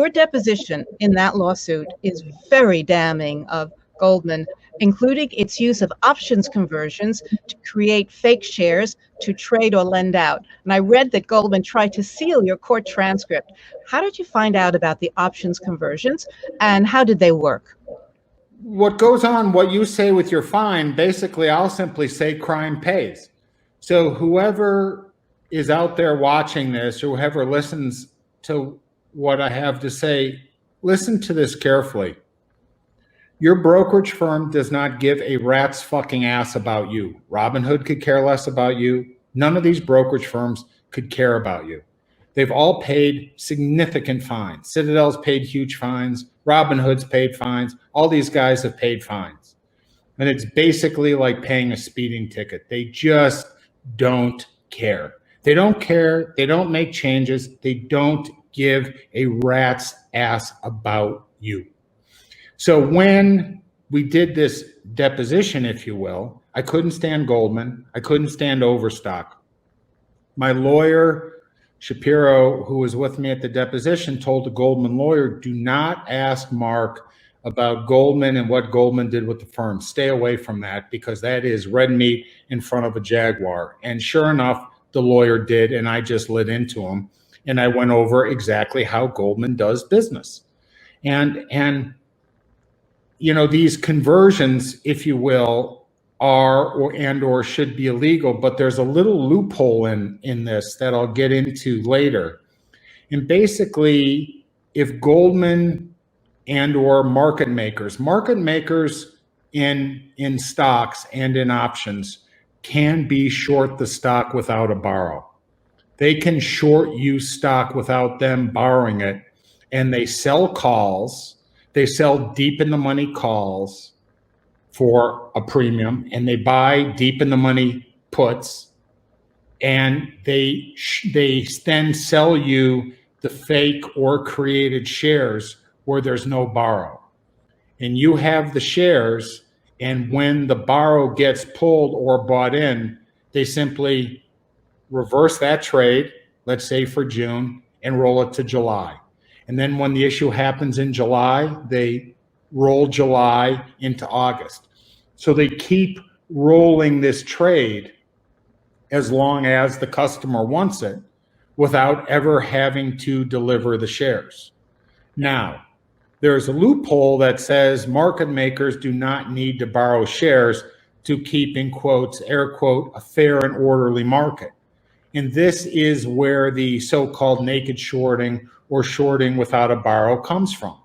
Your deposition in that lawsuit is very damning of Goldman, including its use of options conversions to create fake shares to trade or lend out. And I read that Goldman tried to seal your court transcript. How did you find out about the options conversions, and how did they work? What goes on, what you say with your fine, basically I'll simply say crime pays. So whoever is out there watching this, or whoever listens to what I have to say, listen to this carefully. Your brokerage firm does not give a rat's fucking ass about you. Robinhood could care less about you. None of these brokerage firms could care about you. They've all paid significant fines. Citadel's paid huge fines. Robinhood's paid fines. All these guys have paid fines. And it's basically like paying a speeding ticket. They just don't care. They don't care. They don't make changes. They don't give a rat's ass about you. So when we did this deposition, if you will, I couldn't stand Goldman. I couldn't stand Overstock. My lawyer, Shapiro, who was with me at the deposition, told the Goldman lawyer, do not ask Mark about Goldman and what Goldman did with the firm. Stay away from that, because that is red meat in front of a jaguar. And sure enough, the lawyer did, and I just lit into him. And I went over exactly how Goldman does business. And you know, these conversions, if you will, are or should be illegal, but there's a little loophole in this that I'll get into later. And basically, if Goldman or market makers in stocks and in options can be short the stock without a borrow. They can short you stock without them borrowing it, and they sell calls. They sell deep in the money calls for a premium, and they buy deep in the money puts, and they then sell you the fake or created shares where there's no borrow. And you have the shares, and when the borrow gets pulled or bought in, they simply reverse that trade, let's say for June, and roll it to July. And then when the issue happens in July, they roll July into August. So they keep rolling this trade as long as the customer wants it without ever having to deliver the shares. Now, there's a loophole that says market makers do not need to borrow shares to keep, in quotes, air quote, a fair and orderly market. And this is where the so-called naked shorting or shorting without a borrow comes from.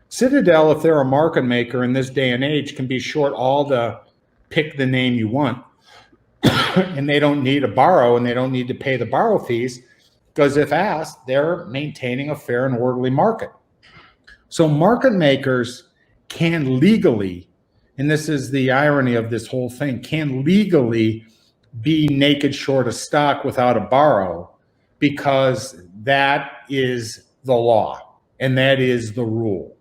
Citadel, if they're a market maker in this day and age, can be short all the pick the name you want. And they don't need a borrow, and they don't need to pay the borrow fees, because if asked, they're maintaining a fair and orderly market. So market makers can legally, and this is the irony of this whole thing, can legally be naked short a stock without a borrow, because that is the law and that is the rule.